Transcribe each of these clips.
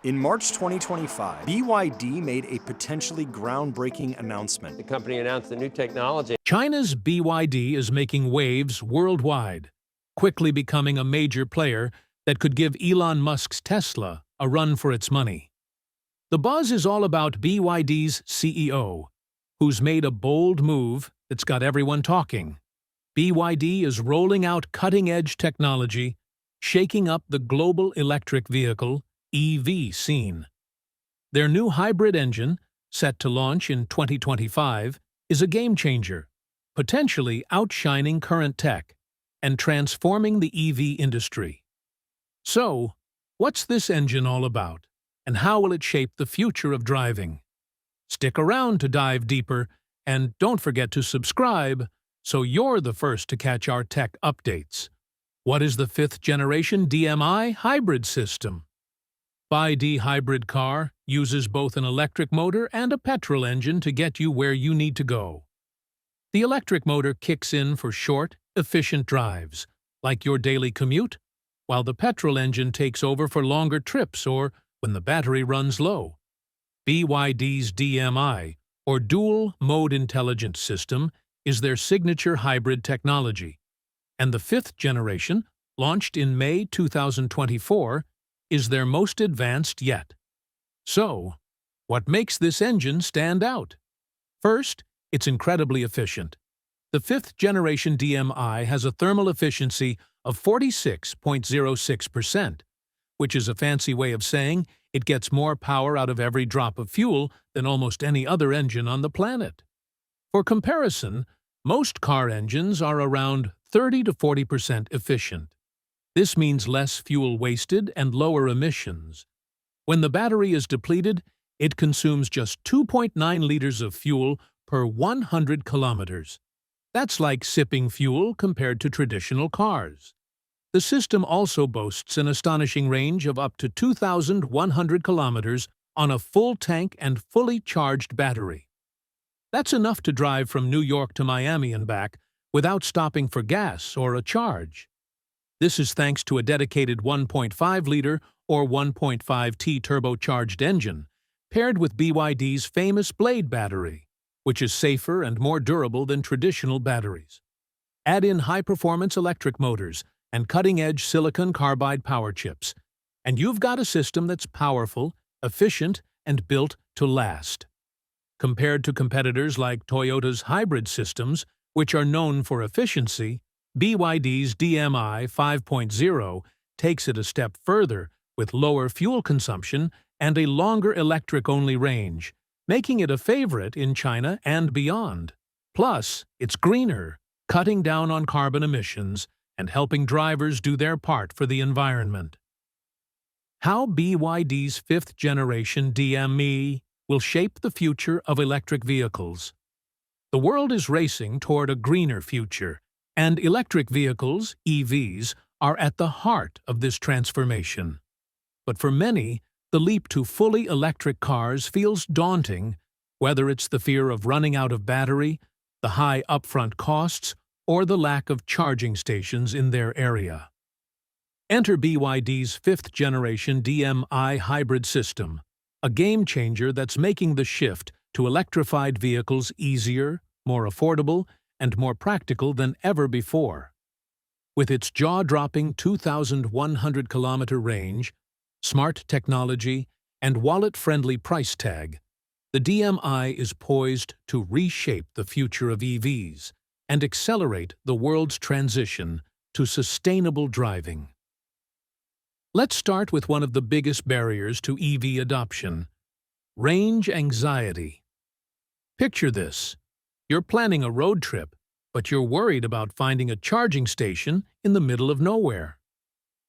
In March 2025, BYD made a potentially groundbreaking announcement. The company announced a new technology. China's BYD is making waves worldwide, quickly becoming a major player that could give Elon Musk's Tesla a run for its money. The buzz is all about BYD's CEO, who's made a bold move that's got everyone talking. BYD is rolling out cutting-edge technology, shaking up the global electric vehicle (EV) scene. Their new hybrid engine, set to launch in 2025, is a game-changer, potentially outshining current tech and transforming the EV industry. So, what's this engine all about, and how will it shape the future of driving? Stick around to dive deeper, and don't forget to subscribe so you're the first to catch our tech updates. What is the 5th generation DMI hybrid system? BYD hybrid car uses both an electric motor and a petrol engine to get you where you need to go. The electric motor kicks in for short, efficient drives, like your daily commute, while the petrol engine takes over for longer trips or when the battery runs low. BYD's DMI, or Dual Mode Intelligence System, is their signature hybrid technology, and the 5th generation, launched in May 2024, is their most advanced yet. So, what makes this engine stand out? First, it's incredibly efficient. The 5th generation DMI has a thermal efficiency of 46.06%, which is a fancy way of saying it gets more power out of every drop of fuel than almost any other engine on the planet. For comparison, most car engines are around 30 to 40% efficient. This means less fuel wasted and lower emissions. When the battery is depleted, it consumes just 2.9 liters of fuel per 100 kilometers. That's like sipping fuel compared to traditional cars. The system also boasts an astonishing range of up to 2,100 kilometers on a full tank and fully charged battery. That's enough to drive from New York to Miami and back without stopping for gas or a charge. This is thanks to a dedicated 1.5-liter or 1.5T turbocharged engine, paired with BYD's famous Blade battery, which is safer and more durable than traditional batteries. Add in high-performance electric motors and cutting-edge silicon carbide power chips, and you've got a system that's powerful, efficient, and built to last. Compared to competitors like Toyota's hybrid systems, which are known for efficiency, BYD's DMI 5.0 takes it a step further with lower fuel consumption and a longer electric-only range, making it a favorite in China and beyond. Plus, it's greener, cutting down on carbon emissions and helping drivers do their part for the environment. How BYD's 5th generation DMI will shape the future of electric vehicles. The world is racing toward a greener future, and electric vehicles, EVs, are at the heart of this transformation. But for many, the leap to fully electric cars feels daunting, whether it's the fear of running out of battery, the high upfront costs, or the lack of charging stations in their area. Enter BYD's 5th generation DMI hybrid system, a game-changer that's making the shift to electrified vehicles easier, more affordable, and more practical than ever before. With its jaw-dropping 2,100-kilometer range, smart technology, and wallet-friendly price tag, the DMI is poised to reshape the future of EVs and accelerate the world's transition to sustainable driving. Let's start with one of the biggest barriers to EV adoption: range anxiety. Picture this. You're planning a road trip, but you're worried about finding a charging station in the middle of nowhere.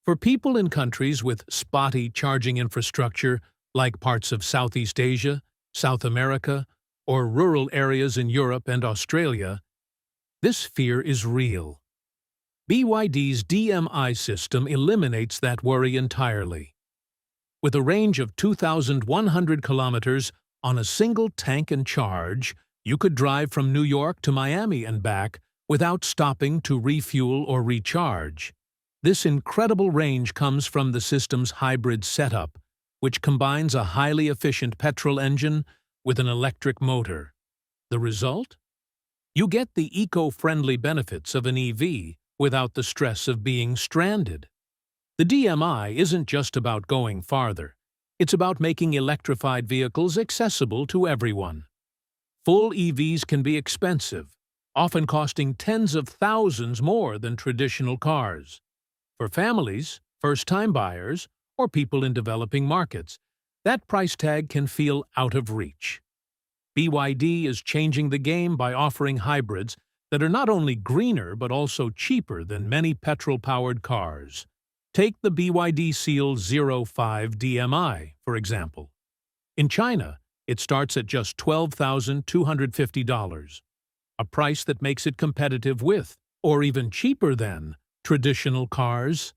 For people in countries with spotty charging infrastructure, like parts of Southeast Asia, South America, or rural areas in Europe and Australia, this fear is real. BYD's DMI system eliminates that worry entirely. With a range of 2,100 kilometers on a single tank and charge, you could drive from New York to Miami and back without stopping to refuel or recharge. This incredible range comes from the system's hybrid setup, which combines a highly efficient petrol engine with an electric motor. The result? You get the eco-friendly benefits of an EV without the stress of being stranded. The DMI isn't just about going farther. It's about making electrified vehicles accessible to everyone. Full EVs can be expensive, often costing tens of thousands more than traditional cars. For families, first-time buyers, or people in developing markets, that price tag can feel out of reach. BYD is changing the game by offering hybrids that are not only greener but also cheaper than many petrol-powered cars. Take the BYD Celon07 DMI, for example. In China, it starts at just $12,250, a price that makes it competitive with, or even cheaper than, traditional cars.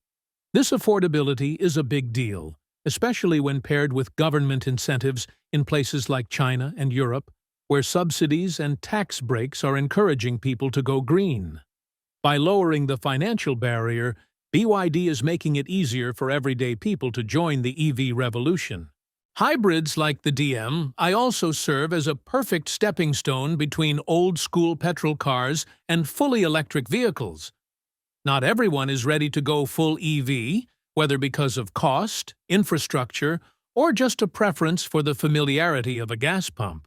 This affordability is a big deal, especially when paired with government incentives in places like China and Europe, where subsidies and tax breaks are encouraging people to go green. By lowering the financial barrier, BYD is making it easier for everyday people to join the EV revolution. Hybrids like the DMI also serve as a perfect stepping stone between old-school petrol cars and fully electric vehicles. Not everyone is ready to go full EV, whether because of cost, infrastructure, or just a preference for the familiarity of a gas pump.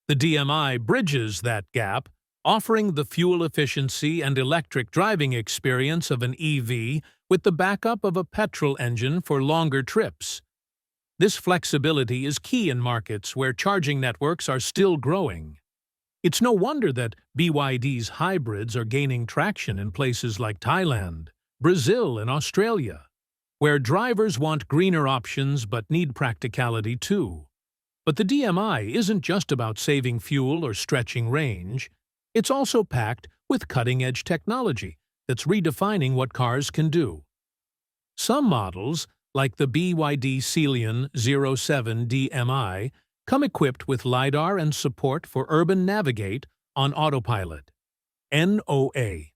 The DMI bridges that gap, offering the fuel efficiency and electric driving experience of an EV with the backup of a petrol engine for longer trips. This flexibility is key in markets where charging networks are still growing. It's no wonder that BYD's hybrids are gaining traction in places like Thailand, Brazil, and Australia, where drivers want greener options but need practicality too. But the DMI isn't just about saving fuel or stretching range. It's also packed with cutting-edge technology that's redefining what cars can do. Some models, like the BYD Celon07 DMI, come equipped with LiDAR and support for urban navigate on autopilot, NOA.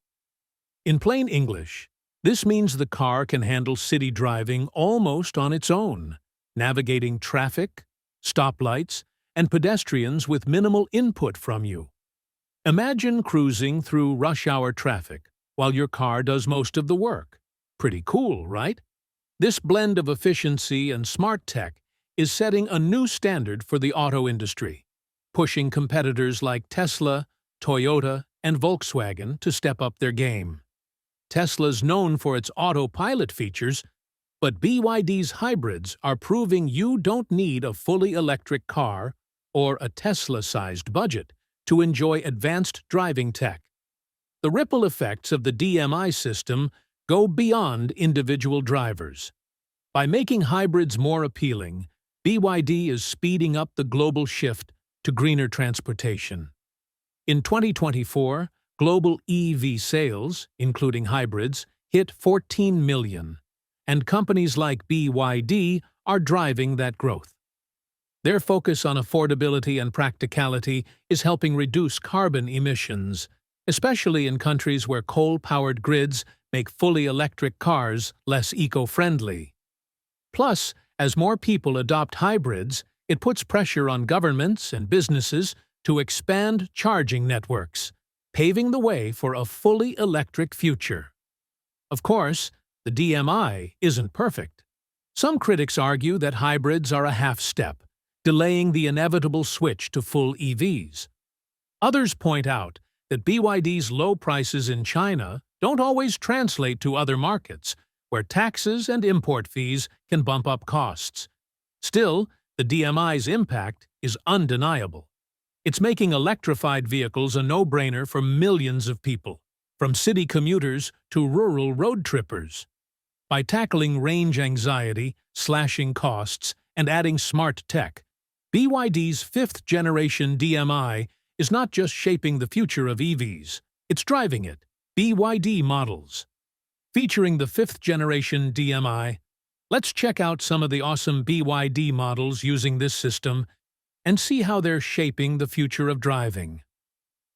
In plain English, this means the car can handle city driving almost on its own, navigating traffic, stoplights, and pedestrians with minimal input from you. Imagine cruising through rush-hour traffic while your car does most of the work. Pretty cool, right? This blend of efficiency and smart tech is setting a new standard for the auto industry, pushing competitors like Tesla, Toyota, and Volkswagen to step up their game. Tesla's known for its autopilot features, but BYD's hybrids are proving you don't need a fully electric car or a Tesla-sized budget to enjoy advanced driving tech. The ripple effects of the DMI system go beyond individual drivers. By making hybrids more appealing, BYD is speeding up the global shift to greener transportation. In 2024, global EV sales, including hybrids, hit 14 million, and companies like BYD are driving that growth. Their focus on affordability and practicality is helping reduce carbon emissions, especially in countries where coal-powered grids make fully electric cars less eco-friendly. Plus, as more people adopt hybrids, it puts pressure on governments and businesses to expand charging networks, paving the way for a fully electric future. Of course, the DMI isn't perfect. Some critics argue that hybrids are a half-step, delaying the inevitable switch to full EVs. Others point out that BYD's low prices in China don't always translate to other markets, where taxes and import fees can bump up costs. Still, the DMI's impact is undeniable. It's making electrified vehicles a no-brainer for millions of people, from city commuters to rural road trippers. By tackling range anxiety, slashing costs, and adding smart tech, BYD's fifth-generation DMI is not just shaping the future of EVs, it's driving it. BYD models. Featuring the fifth-generation DMI, let's check out some of the awesome BYD models using this system and see how they're shaping the future of driving.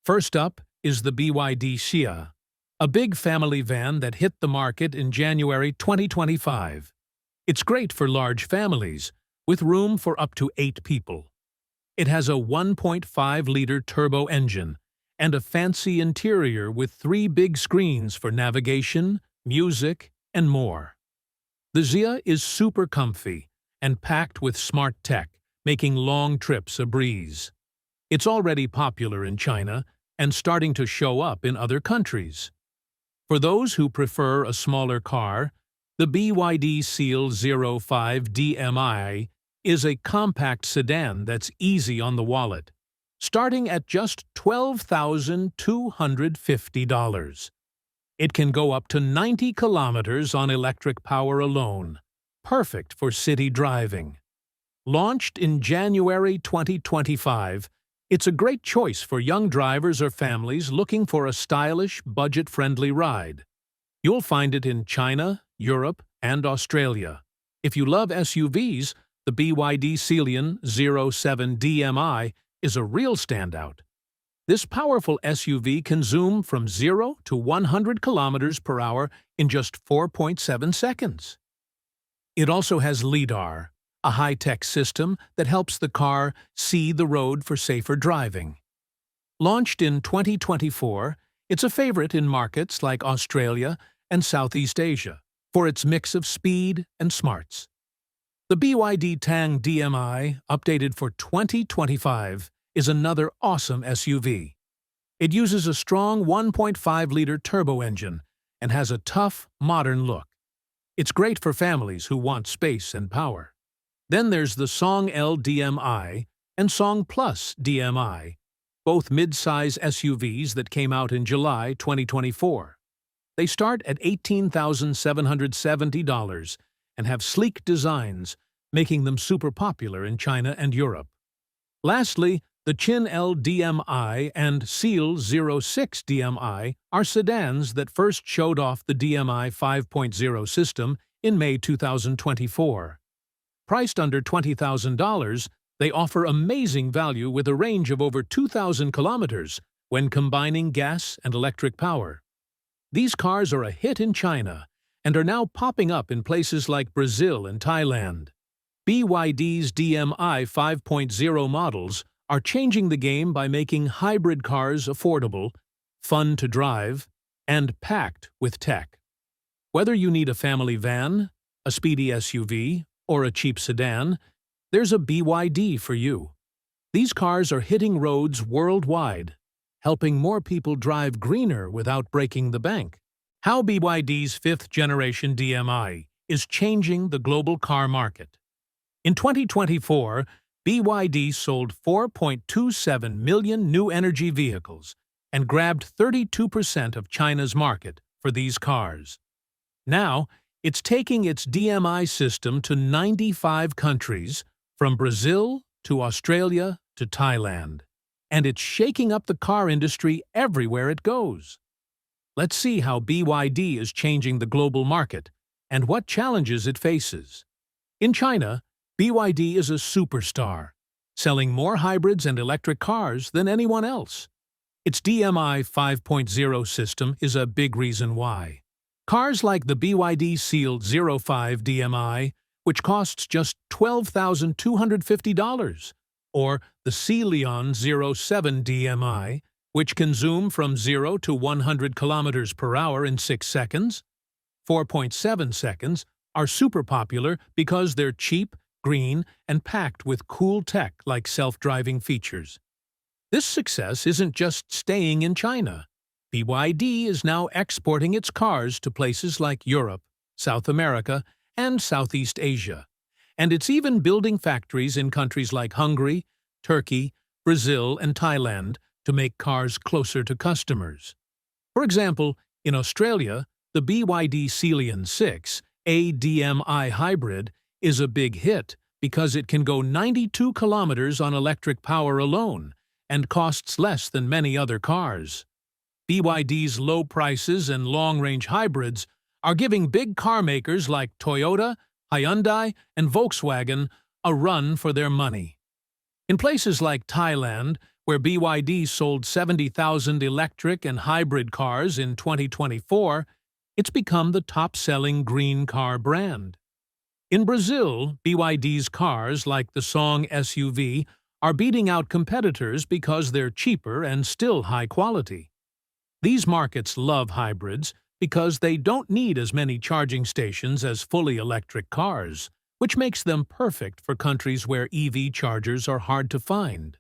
First up is the BYD Celon, a big family van that hit the market in January 2025. It's great for large families, with room for up to 8 people. It has a 1.5-liter turbo engine and a fancy interior with 3 big screens for navigation, music, and more. The Xia is super comfy and packed with smart tech, making long trips a breeze. It's already popular in China and starting to show up in other countries. For those who prefer a smaller car, the BYD Celon07 DMI is a compact sedan that's easy on the wallet, starting at just $12,250. It can go up to 90 kilometers on electric power alone, perfect for city driving. Launched in January 2025, it's a great choice for young drivers or families looking for a stylish, budget-friendly ride. You'll find it in China, Europe, and Australia. If you love SUVs, the BYD Celon07 DMI is a real standout. This powerful SUV can zoom from 0 to 100 kilometers per hour in just 4.7 seconds. It also has LiDAR, a high-tech system that helps the car see the road for safer driving. Launched in 2024, it's a favorite in markets like Australia and Southeast Asia for its mix of speed and smarts. The BYD Tang DMI, updated for 2025, is another awesome SUV. It uses a strong 1.5-liter turbo engine and has a tough, modern look. It's great for families who want space and power. Then there's the Song-L DMI and Song Plus DMI, both mid-size SUVs that came out in July 2024. They start at $18,770 and have sleek designs, making them super popular in China and Europe. Lastly, the Chin-L DMI and Celon06 DMI are sedans that first showed off the DMI 5.0 system in May 2024. Priced under $20,000, they offer amazing value with a range of over 2,000 kilometers when combining gas and electric power. These cars are a hit in China and are now popping up in places like Brazil and Thailand. BYD's DMI 5.0 models are changing the game by making hybrid cars affordable, fun to drive, and packed with tech. Whether you need a family van, a speedy SUV, or a cheap sedan, there's a BYD for you. These cars are hitting roads worldwide, helping more people drive greener without breaking the bank. How BYD's 5th-generation DMI is changing the global car market. In 2024, BYD sold 4.27 million new energy vehicles and grabbed 32% of China's market for these cars. Now, it's taking its DMI system to 95 countries, from Brazil to Australia to Thailand, and it's shaking up the car industry everywhere it goes. Let's see how BYD is changing the global market and what challenges it faces. In China, BYD is a superstar, selling more hybrids and electric cars than anyone else. Its DMI 5.0 system is a big reason why. Cars like the BYD Celon07 DMI, which costs just $12,250, or the Celon07 DMI, which can zoom from 0 to 100 kilometers per hour in 6 seconds, 4.7 seconds, are super popular because they're cheap, green, and packed with cool tech like self-driving features. This success isn't just staying in China. BYD is now exporting its cars to places like Europe, South America, and Southeast Asia, and it's even building factories in countries like Hungary, Turkey, Brazil, and Thailand to make cars closer to customers. For example, in Australia, the BYD Celon06 DMI hybrid is a big hit because it can go 92 kilometers on electric power alone and costs less than many other cars. BYD's low prices and long-range hybrids are giving big car makers like Toyota, Hyundai, and Volkswagen a run for their money. In places like Thailand, where BYD sold 70,000 electric and hybrid cars in 2024, it's become the top-selling green car brand. In Brazil, BYD's cars, like the Song SUV, are beating out competitors because they're cheaper and still high quality. These markets love hybrids because they don't need as many charging stations as fully electric cars, which makes them perfect for countries where EV chargers are hard to find.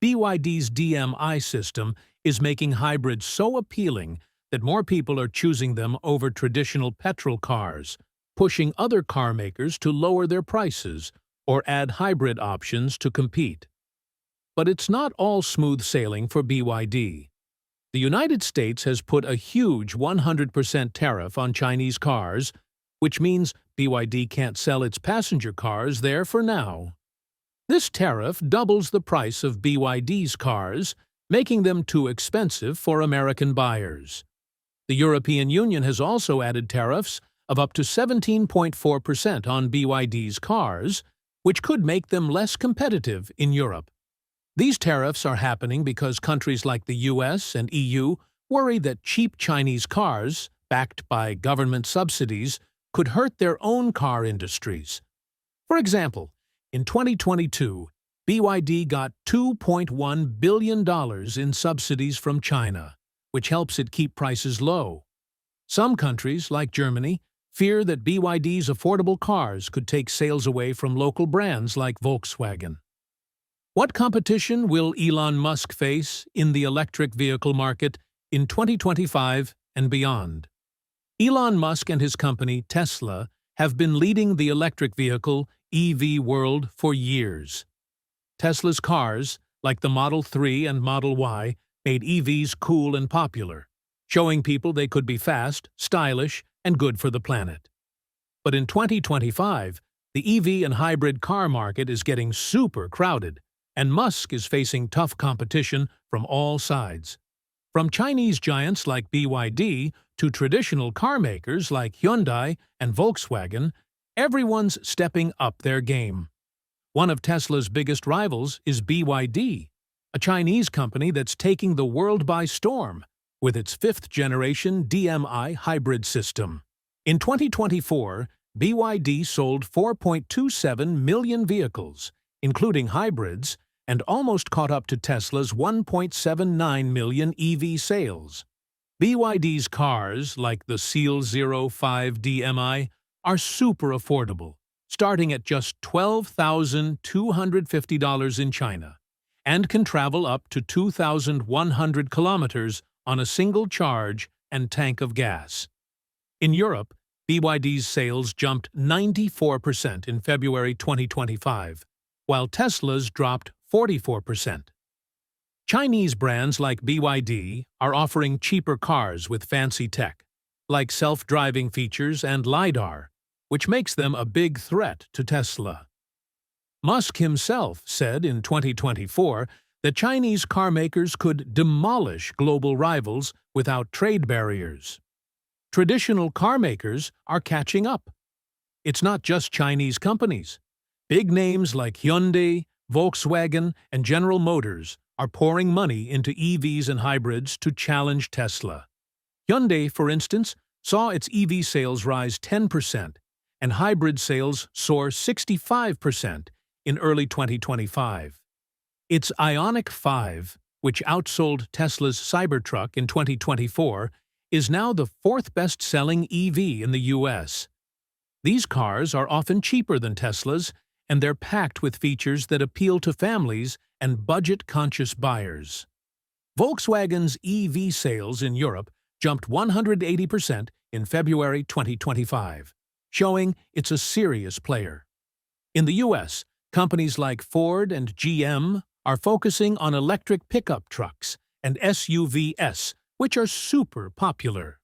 BYD's DMI system is making hybrids so appealing that more people are choosing them over traditional petrol cars, pushing other car makers to lower their prices or add hybrid options to compete. But it's not all smooth sailing for BYD. The United States has put a huge 100% tariff on Chinese cars, which means BYD can't sell its passenger cars there for now. This tariff doubles the price of BYD's cars, making them too expensive for American buyers. The European Union has also added tariffs of up to 17.4% on BYD's cars, which could make them less competitive in Europe. These tariffs are happening because countries like the US and EU worry that cheap Chinese cars, backed by government subsidies, could hurt their own car industries. For example, in 2022, BYD got $2.1 billion in subsidies from China, which helps it keep prices low. Some countries, like Germany, fear that BYD's affordable cars could take sales away from local brands like Volkswagen. What competition will Elon Musk face in the electric vehicle market in 2025 and beyond? Elon Musk and his company Tesla have been leading the electric vehicle EV world for years. Tesla's cars, like the Model 3 and Model Y, made EVs cool and popular, showing people they could be fast, stylish, and good for the planet. But in 2025, the EV and hybrid car market is getting super crowded, and Musk is facing tough competition from all sides. From Chinese giants like BYD to traditional car makers like Hyundai and Volkswagen, everyone's stepping up their game. One of Tesla's biggest rivals is BYD, a Chinese company that's taking the world by storm with its fifth-generation DMI hybrid system. In 2024, BYD sold 4.27 million vehicles, including hybrids, and almost caught up to Tesla's 1.79 million EV sales. BYD's cars, like the Celon07 DMI, are super affordable, starting at just $12,250 in China, and can travel up to 2,100 kilometers on a single charge and tank of gas. In Europe, BYD's sales jumped 94% in February 2025, while Tesla's dropped 44%. Chinese brands like BYD are offering cheaper cars with fancy tech, like self-driving features and LiDAR, which makes them a big threat to Tesla. Musk himself said in 2024 that Chinese car makers could demolish global rivals without trade barriers. Traditional car makers are catching up. It's not just Chinese companies. Big names like Hyundai, Volkswagen, and General Motors are pouring money into EVs and hybrids to challenge Tesla. Hyundai, for instance, saw its EV sales rise 10% and hybrid sales soar 65% in early 2025. Its Ioniq 5, which outsold Tesla's Cybertruck in 2024, is now the fourth best-selling EV in the US. These cars are often cheaper than Tesla's, and they're packed with features that appeal to families and budget-conscious buyers. Volkswagen's EV sales in Europe jumped 180% in February 2025, showing it's a serious player. In the US, companies like Ford and GM are focusing on electric pickup trucks and SUVs, which are super popular.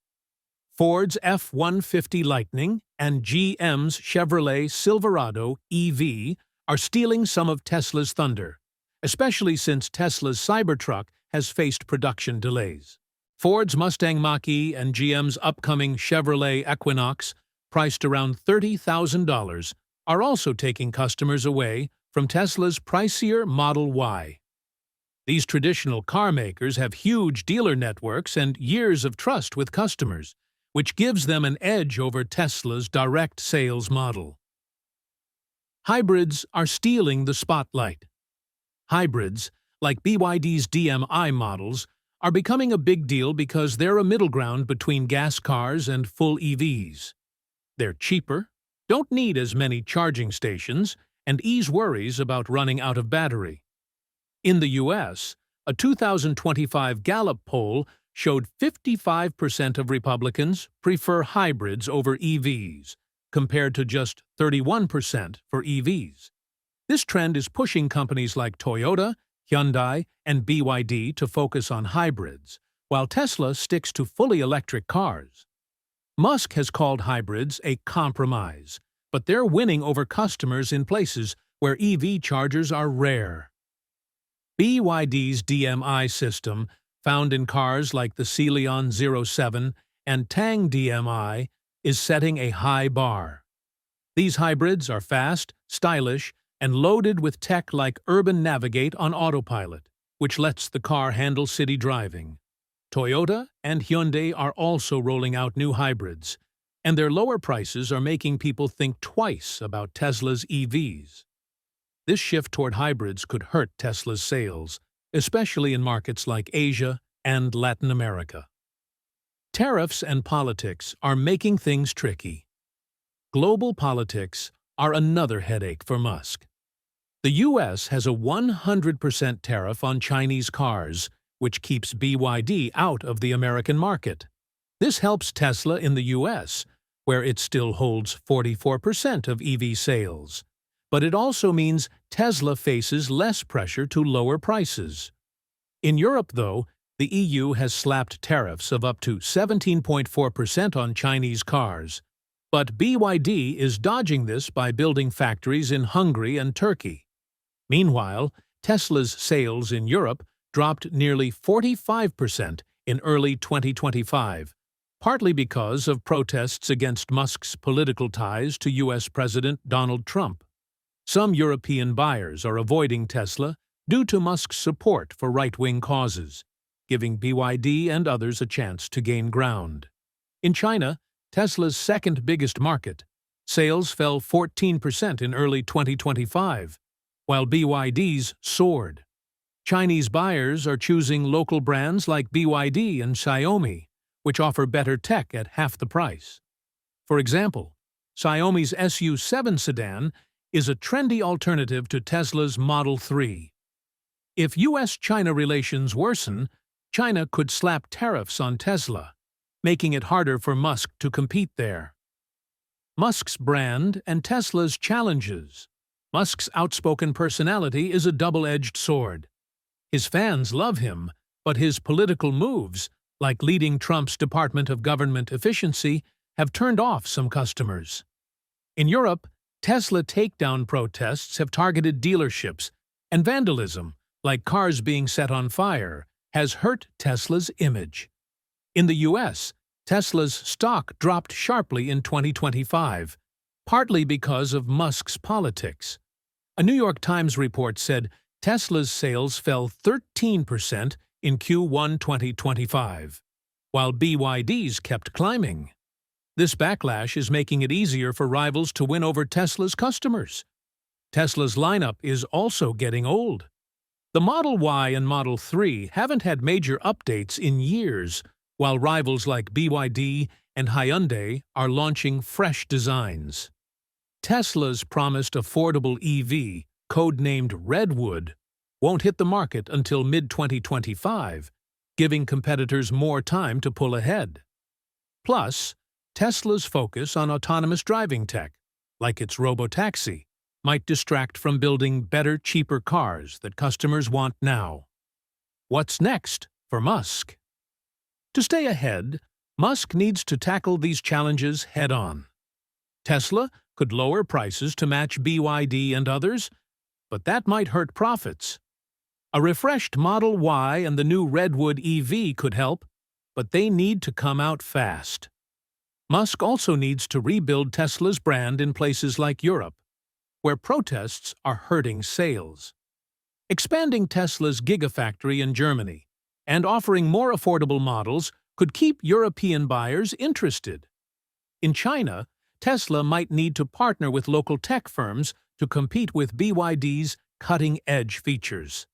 Ford's F-150 Lightning and GM's Chevrolet Silverado EV are stealing some of Tesla's thunder, especially since Tesla's Cybertruck has faced production delays. Ford's Mustang Mach-E and GM's upcoming Chevrolet Equinox, priced around $30,000, are also taking customers away from Tesla's pricier Model Y. These traditional car makers have huge dealer networks and years of trust with customers, which gives them an edge over Tesla's direct sales model. Hybrids are stealing the spotlight. Hybrids, like BYD's DMI models, are becoming a big deal because they're a middle ground between gas cars and full EVs. They're cheaper, don't need as many charging stations, and ease worries about running out of battery. In the U.S., a 2025 Gallup poll showed 55% of Republicans prefer hybrids over EVs, compared to just 31% for EVs. This trend is pushing companies like Toyota, Hyundai, and BYD to focus on hybrids, while Tesla sticks to fully electric cars. Musk has called hybrids a compromise, but they're winning over customers in places where EV chargers are rare. BYD's DMI system, found in cars like the Celon07 and Tang DMI, is setting a high bar. These hybrids are fast, stylish, and loaded with tech like Urban Navigate on autopilot, which lets the car handle city driving. Toyota and Hyundai are also rolling out new hybrids, and their lower prices are making people think twice about Tesla's EVs. This shift toward hybrids could hurt Tesla's sales, especially in markets like Asia and Latin America. Tariffs and politics are making things tricky. Global politics are another headache for Musk. The U.S. has a 100% tariff on Chinese cars, which keeps BYD out of the American market. This helps Tesla in the U.S., where it still holds 44% of EV sales. But it also means Tesla faces less pressure to lower prices. In Europe, though, the EU has slapped tariffs of up to 17.4% on Chinese cars. But BYD is dodging this by building factories in Hungary and Turkey. Meanwhile, Tesla's sales in Europe dropped nearly 45% in early 2025, partly because of protests against Musk's political ties to U.S. President Donald Trump. Some European buyers are avoiding Tesla due to Musk's support for right-wing causes, giving BYD and others a chance to gain ground. In China, Tesla's second biggest market, sales fell 14% in early 2025, while BYD's soared. Chinese buyers are choosing local brands like BYD and Xiaomi, which offer better tech at half the price. For example, Xiaomi's SU7 sedan is a trendy alternative to Tesla's Model 3. If U.S.-China relations worsen, China could slap tariffs on Tesla, making it harder for Musk to compete there. Musk's brand and Tesla's challenges. Musk's outspoken personality is a double-edged sword. His fans love him, but his political moves, like leading Trump's Department of Government Efficiency, have turned off some customers. In Europe, Tesla takedown protests have targeted dealerships, and vandalism, like cars being set on fire, has hurt Tesla's image. In the U.S., Tesla's stock dropped sharply in 2025, partly because of Musk's politics. A New York Times report said Tesla's sales fell 13% in Q1 2025, while BYD's kept climbing. This backlash is making it easier for rivals to win over Tesla's customers. Tesla's lineup is also getting old. The Model Y and Model 3 haven't had major updates in years, while rivals like BYD and Hyundai are launching fresh designs. Tesla's promised affordable EV, codenamed Redwood, won't hit the market until mid-2025, giving competitors more time to pull ahead. Plus, Tesla's focus on autonomous driving tech, like its robotaxi, might distract from building better, cheaper cars that customers want now. What's next for Musk? To stay ahead, Musk needs to tackle these challenges head-on. Tesla could lower prices to match BYD and others, but that might hurt profits. A refreshed Model Y and the new Redwood EV could help, but they need to come out fast. Musk also needs to rebuild Tesla's brand in places like Europe, where protests are hurting sales. Expanding Tesla's Gigafactory in Germany and offering more affordable models could keep European buyers interested. In China, Tesla might need to partner with local tech firms to compete with BYD's cutting-edge features.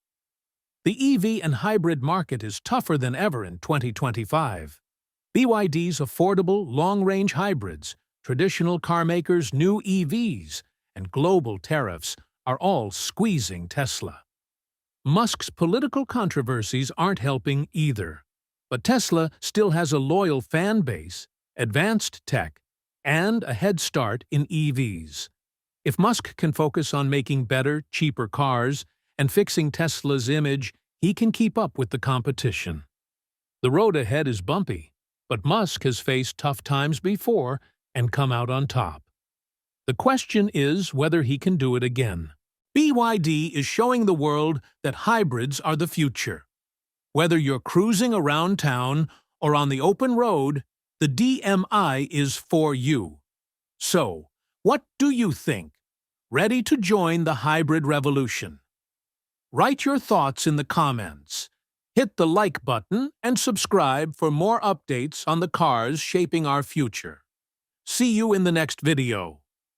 The EV and hybrid market is tougher than ever in 2025. BYD's affordable, long-range hybrids, traditional carmakers' new EVs, and global tariffs are all squeezing Tesla. Musk's political controversies aren't helping either. But Tesla still has a loyal fan base, advanced tech, and a head start in EVs. If Musk can focus on making better, cheaper cars and fixing Tesla's image, he can keep up with the competition. The road ahead is bumpy, but Musk has faced tough times before and come out on top. The question is whether he can do it again. BYD is showing the world that hybrids are the future. Whether you're cruising around town or on the open road, the DMI is for you. So, what do you think? Ready to join the hybrid revolution? Write your thoughts in the comments. Hit the like button and subscribe for more updates on the cars shaping our future. See you in the next video.